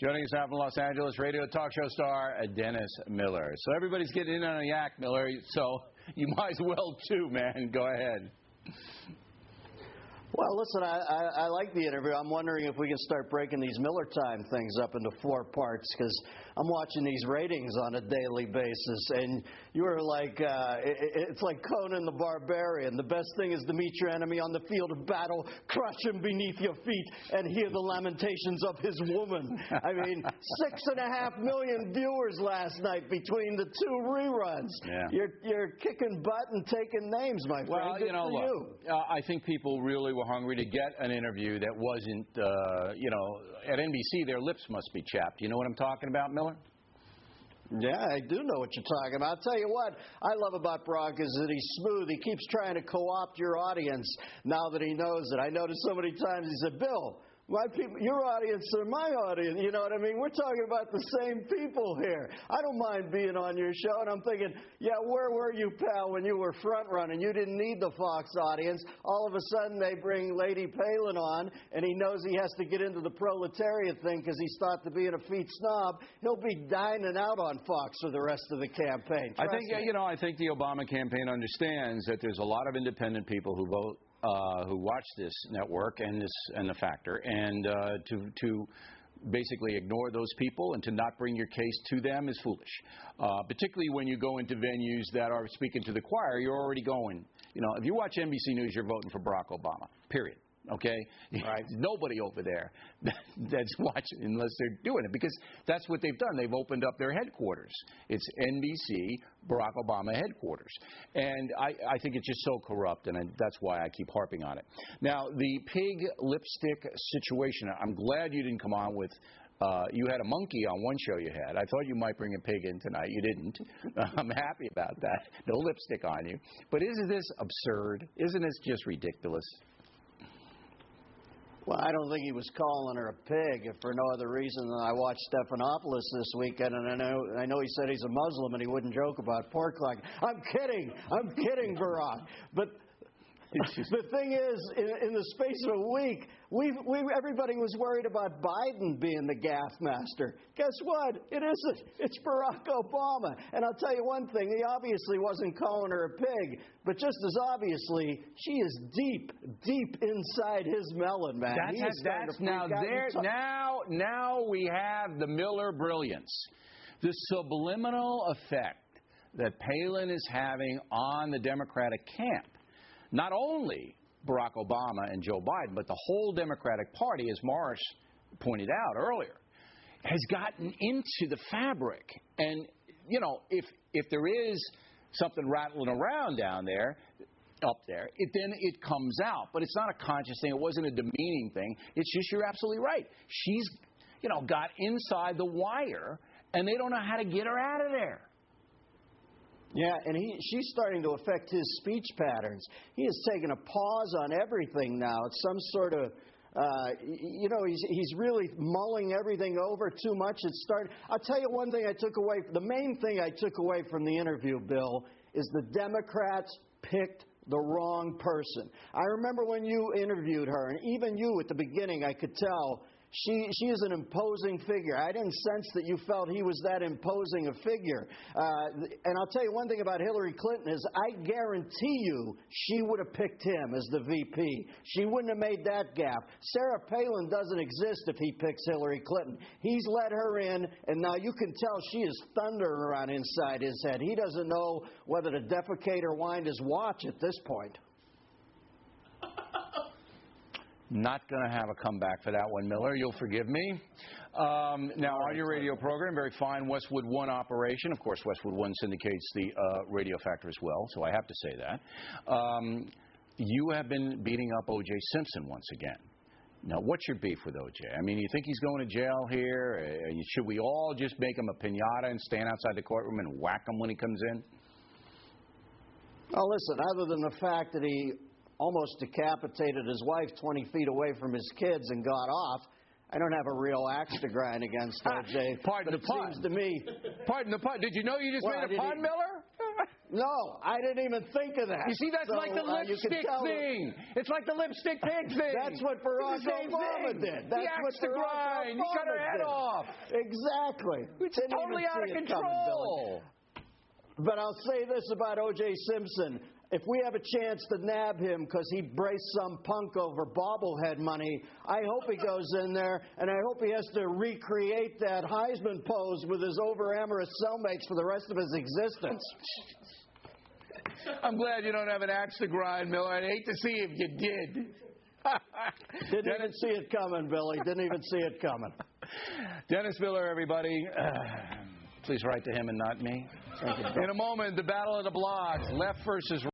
Joining us now from Los Angeles, radio talk show star Dennis Miller. So everybody's getting in on the act, Miller, so you might as well too, man. Go ahead. Well, listen, I like the interview. I'm wondering if we can start breaking these Miller Time things up into 4 parts, because I'm watching these ratings on a daily basis, and you are like, it's like Conan the Barbarian. The best thing is to meet your enemy on the field of battle, crush him beneath your feet, and hear the lamentations of his woman. I mean, 6.5 million viewers last night between the 2 reruns. Yeah. You're kicking butt and taking names, my friend. Well, Good you know, for look, you. I think people really were hungry to get an interview that wasn't, you know, at NBC their lips must be chapped. You know what I'm talking about, Miller? Yeah, I do know what you're talking about. I'll tell you what I love about Brock is that he's smooth. He keeps trying to co-opt your audience now that he knows it. I noticed so many times he said, Bill, my people, your audience are my audience. You know what I mean? We're talking about the same people here. I don't mind being on your show. And I'm thinking, yeah, where were you, pal, when you were front running? You didn't need the Fox audience. All of a sudden they bring Lady Palin on, and he knows he has to get into the proletariat thing because he's thought to be an effete snob. He'll be dining out on Fox for the rest of the campaign. I think, you know, I think the Obama campaign understands that there's a lot of independent people who vote, who watch this network and the Factor, and to basically ignore those people and to not bring your case to them is foolish. Particularly when you go into venues that are speaking to the choir, you're already going. You know, if you watch NBC News, you're voting for Barack Obama. Period. Okay? Right. Nobody over there that's watching unless they're doing it, because that's what they've done. They've opened up their headquarters. It's NBC, Barack Obama headquarters. And I think it's just so corrupt, and that's why I keep harping on it. Now, the pig lipstick situation, I'm glad you didn't come on with you had a monkey on one show you had. I thought you might bring a pig in tonight. You didn't. I'm happy about that. No lipstick on you. But isn't this absurd? Isn't this just ridiculous? Well, I don't think he was calling her a pig, if for no other reason than I watched Stephanopoulos this weekend, and I know he said he's a Muslim and he wouldn't joke about pork like. I'm kidding, Barack. But the thing is, in the space of a week, everybody was worried about Biden being the gaffe master. Guess what? It isn't. It's Barack Obama. And I'll tell you one thing, he obviously wasn't calling her a pig, but just as obviously, she is deep, deep inside his melon, man. Now we have the Miller brilliance. The subliminal effect that Palin is having on the Democratic camp. Not only Barack Obama and Joe Biden, but the whole Democratic Party, as Morris pointed out earlier, has gotten into the fabric. And, you know, if there is something rattling around down there, up there, then it comes out. But it's not a conscious thing. It wasn't a demeaning thing. It's just, you're absolutely right. She's, you know, got inside the wire, and they don't know how to get her out of there. Yeah, and she's starting to affect his speech patterns. He has taken a pause on everything now. It's some sort of, you know, he's really mulling everything over too much. I'll tell you one thing I took away. The main thing I took away from the interview, Bill, is the Democrats picked the wrong person. I remember when you interviewed her, and even you at the beginning, I could tell she is an imposing figure. I didn't sense that you felt he was that imposing a figure. And I'll tell you one thing about Hillary Clinton is I guarantee you she would have picked him as the VP. She wouldn't have made that gap. Sarah Palin doesn't exist if he picks Hillary Clinton. He's let her in, and now you can tell she is thundering around inside his head. He doesn't know whether to defecate or wind his watch at this point. Not going to have a comeback for that one, Miller. You'll forgive me. Now, on your radio program, very fine Westwood One operation. Of course, Westwood One syndicates the Radio Factor as well, so I have to say that. You have been beating up O.J. Simpson once again. Now, what's your beef with O.J.? I mean, you think he's going to jail here? Should we all just make him a piñata and stand outside the courtroom and whack him when he comes in? Well, listen, other than the fact that he almost decapitated his wife 20 feet away from his kids and got off, I don't have a real axe to grind against O.J. Pardon the pun. Seems to me. Pardon the pun. Did you know you just made a pun, Miller? No, I didn't even think of that. You see, that's like the lipstick thing. It's like the lipstick pig thing. That's what Barack Obama did. That's what Barack Obama did. He cut her head off. Exactly. It's totally out of control. But I'll say this about O.J. Simpson. If we have a chance to nab him because he braced some punk over bobblehead money, I hope he goes in there, and I hope he has to recreate that Heisman pose with his over-amorous cellmates for the rest of his existence. I'm glad you don't have an axe to grind, Miller. I'd hate to see if you did. Didn't even see it coming, Billy. Didn't even see it coming. Dennis Miller, everybody. Please write to him and not me. In a moment, the battle of the blogs, left versus right.